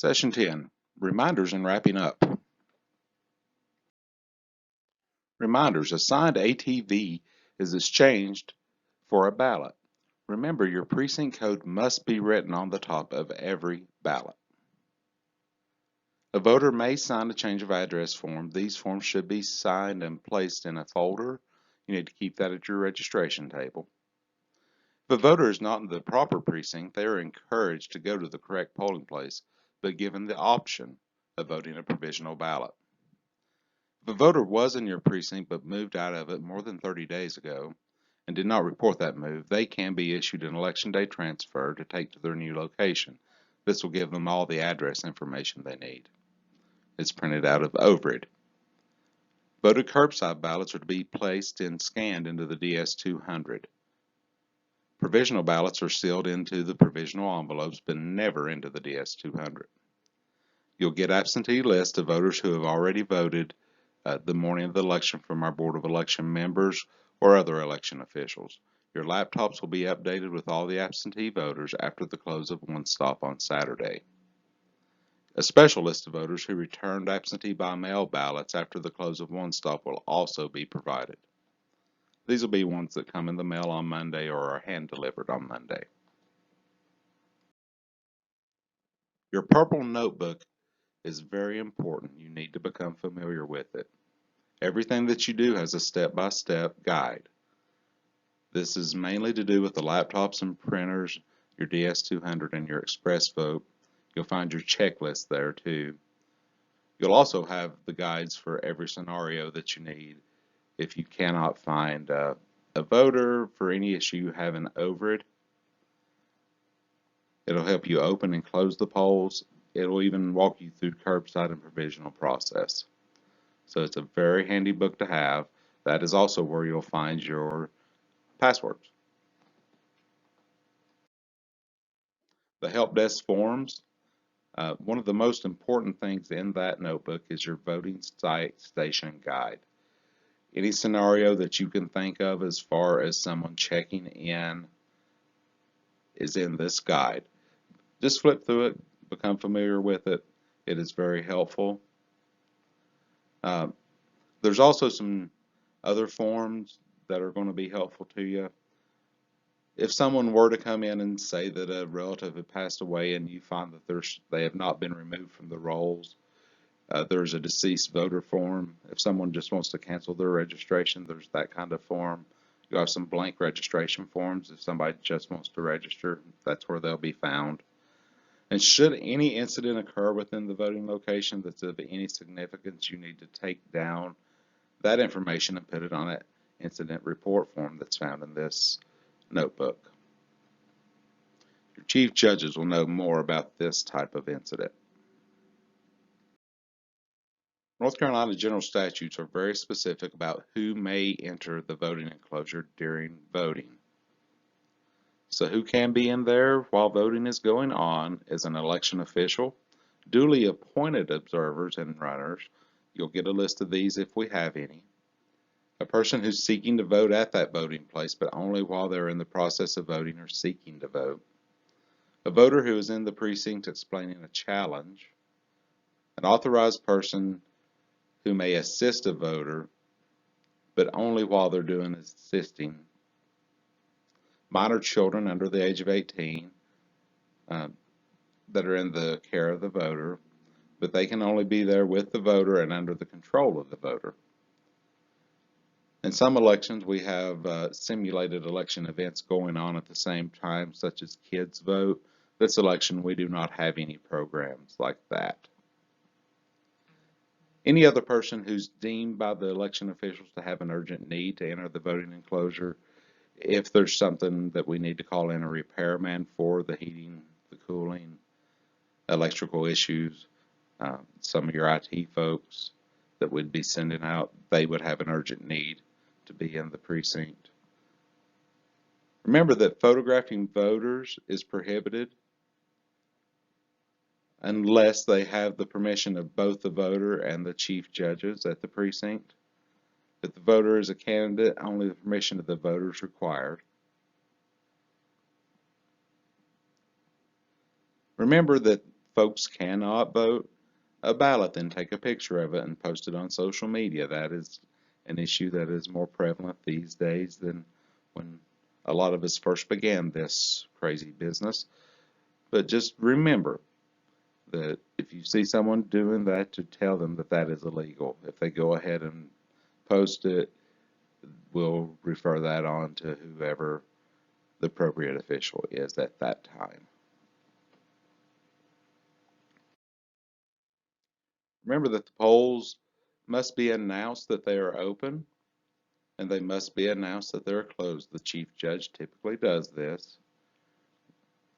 Session 10, Reminders and Wrapping Up. Reminders, assigned ATV is exchanged for a ballot. Remember, your precinct code must be written on the top of every ballot. A voter may sign a change of address form. These forms should be signed and placed in a folder. You need to keep that at your registration table. If a voter is not in the proper precinct, they are encouraged to go to the correct polling place, but given the option of voting a provisional ballot. If a voter was in your precinct but moved out of it more than 30 days ago and did not report that move, they can be issued an election day transfer to take to their new location. This will give them all the address information they need. It's printed out of overhead. Voted curbside ballots are to be placed and scanned into the DS-200. Provisional ballots are sealed into the provisional envelopes but never into the DS-200. You'll get absentee lists of voters who have already voted the morning of the election from our Board of Election members or other election officials. Your laptops will be updated with all the absentee voters after the close of one stop on Saturday. A special list of voters who returned absentee by mail ballots after the close of one stop will also be provided. These will be ones that come in the mail on Monday or are hand delivered on Monday. Your purple notebook is very important. You need to become familiar with it. Everything that you do has a step-by-step guide. This is mainly to do with the laptops and printers, your DS-200 and your Express Vote. You'll find your checklist there too. You'll also have the guides for every scenario that you need. If you cannot find a voter for any issue you have in overhead, it'll help you open and close the polls. It'll even walk you through curbside and provisional process. So it's a very handy book to have. That is also where you'll find your passwords. The help desk forms. One of the most important things in that notebook is your voting site station guide. Any scenario that you can think of as far as someone checking in is in this guide. Just flip through it, become familiar with it. It is very helpful. There's also some other forms that are going to be helpful to you. If someone were to come in and say that a relative had passed away and you find that they have not been removed from the rolls, there's a deceased voter form. If someone just wants to cancel their registration, there's that kind of form. You have some blank registration forms. If somebody just wants to register, that's where they'll be found. And should any incident occur within the voting location that's of any significance, you need to take down that information and put it on an incident report form that's found in this notebook. Your chief judges will know more about this type of incident. North Carolina general statutes are very specific about who may enter the voting enclosure during voting. So who can be in there while voting is going on is an election official, duly appointed observers and runners. You'll get a list of these if we have any. A person who's seeking to vote at that voting place, but only while they're in the process of voting or seeking to vote. A voter who is in the precinct explaining a challenge. An authorized person who may assist a voter, but only while they're doing assisting. Minor children under the age of 18 that are in the care of the voter, but they can only be there with the voter and under the control of the voter. In some elections, we have simulated election events going on at the same time, such as Kids Vote. This election, we do not have any programs like that. Any other person who's deemed by the election officials to have an urgent need to enter the voting enclosure, if there's something that we need to call in a repairman for, the heating, the cooling, electrical issues, some of your IT folks that would be sending out, they would have an urgent need to be in the precinct. Remember that photographing voters is prohibited unless they have the permission of both the voter and the chief judges at the precinct. If the voter is a candidate, only the permission of the voter is required. Remember that folks cannot vote a ballot, then take a picture of it and post it on social media. That is an issue that is more prevalent these days than when a lot of us first began this crazy business. But just remember that if you see someone doing that, to tell them that that is illegal. If they go ahead and post it, we'll refer that on to whoever the appropriate official is at that time. Remember that the polls must be announced that they are open, and they must be announced that they're closed. The chief judge typically does this.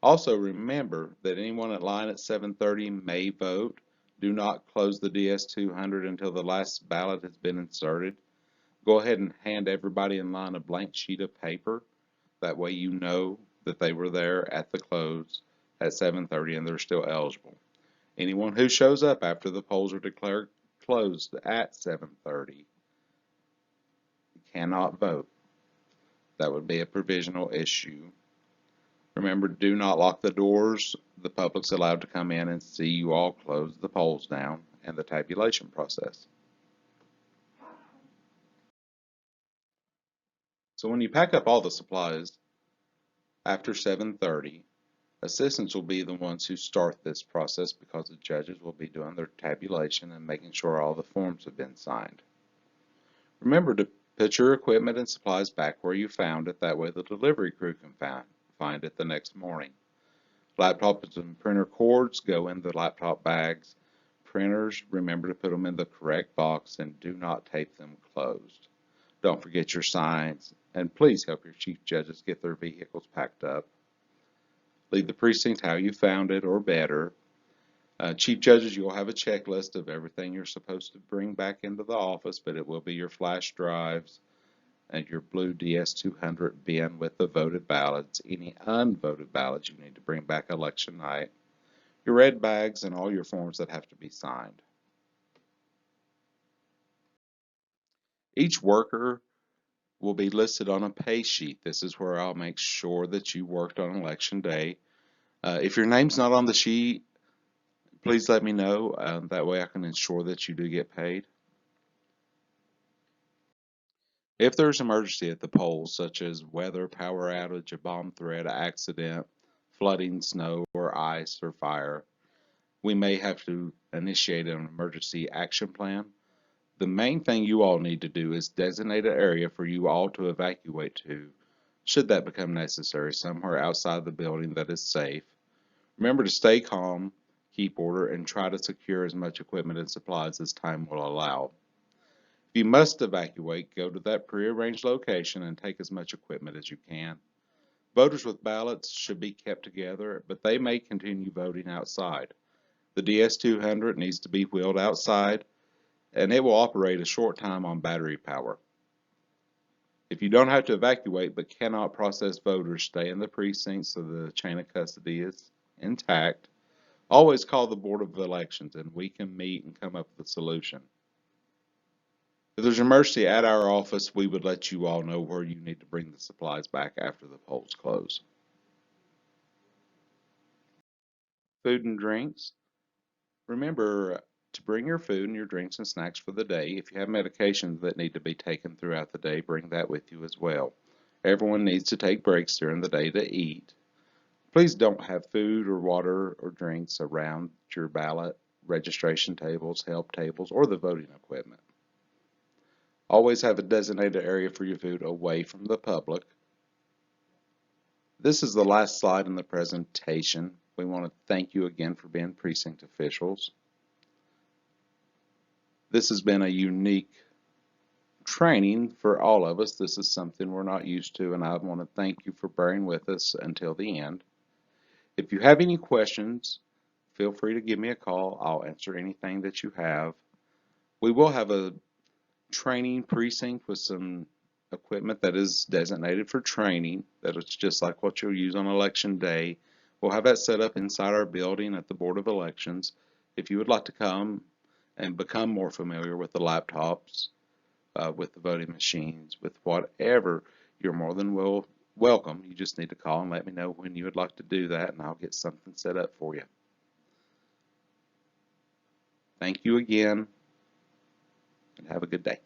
Also remember that anyone in line at 7:30 may vote. Do not close the DS200 until the last ballot has been inserted. Go ahead and hand everybody in line a blank sheet of paper. That way you know that they were there at the close at 7:30 and they're still eligible. Anyone who shows up after the polls are declared closed at 7:30 cannot vote. That would be a provisional issue. Remember, do not lock the doors. The public's allowed to come in and see you all close the polls down and the tabulation process. So when you pack up all the supplies after 7:30, assistants will be the ones who start this process because the judges will be doing their tabulation and making sure all the forms have been signed. Remember to put your equipment and supplies back where you found it. That way the delivery crew can find it the next morning. Laptops and printer cords go in the laptop bags. Printers, remember to put them in the correct box and do not tape them closed. Don't forget your signs, and please help your chief judges get their vehicles packed up. Leave the precinct how you found it or better. Chief judges, you'll have a checklist of everything you're supposed to bring back into the office, but it will be your flash drives and your blue DS200 bin with the voted ballots. Any unvoted ballots you need to bring back election night. Your red bags and all your forms that have to be signed. Each worker will be listed on a pay sheet. This is where I'll make sure that you worked on election day. If your name's not on the sheet, please let me know. That way I can ensure that you do get paid. If there's an emergency at the polls, such as weather, power outage, a bomb threat, an accident, flooding, snow, or ice, or fire, we may have to initiate an emergency action plan. The main thing you all need to do is designate an area for you all to evacuate to, should that become necessary, somewhere outside the building that is safe. Remember to stay calm, keep order, and try to secure as much equipment and supplies as time will allow. If you must evacuate, go to that prearranged location and take as much equipment as you can. Voters with ballots should be kept together, but they may continue voting outside. The DS200 needs to be wheeled outside, and it will operate a short time on battery power. If you don't have to evacuate but cannot process voters, stay in the precinct so the chain of custody is intact. Always call the Board of Elections and we can meet and come up with a solution. If there's an emergency at our office, we would let you all know where you need to bring the supplies back after the polls close. Food and drinks. Remember to bring your food and your drinks and snacks for the day. If you have medications that need to be taken throughout the day, bring that with you as well. Everyone needs to take breaks during the day to eat. Please don't have food or water or drinks around your ballot, registration tables, help tables, or the voting equipment. Always have a designated area for your food away from the public. This is the last slide in the presentation. We want to thank you again for being precinct officials. This has been a unique training for all of us. This is something we're not used to, and I want to thank you for bearing with us until the end. If you have any questions, feel free to give me a call. I'll answer anything that you have. We will have a training precinct with some equipment that is designated for training, that it's just like what you'll use on election day. We'll have that set up inside our building at the Board of Elections. If you would like to come and become more familiar with the laptops, with the voting machines, with whatever, you're more than welcome. You just need to call and let me know when you would like to do that, and I'll get something set up for you. Thank you again, and have a good day.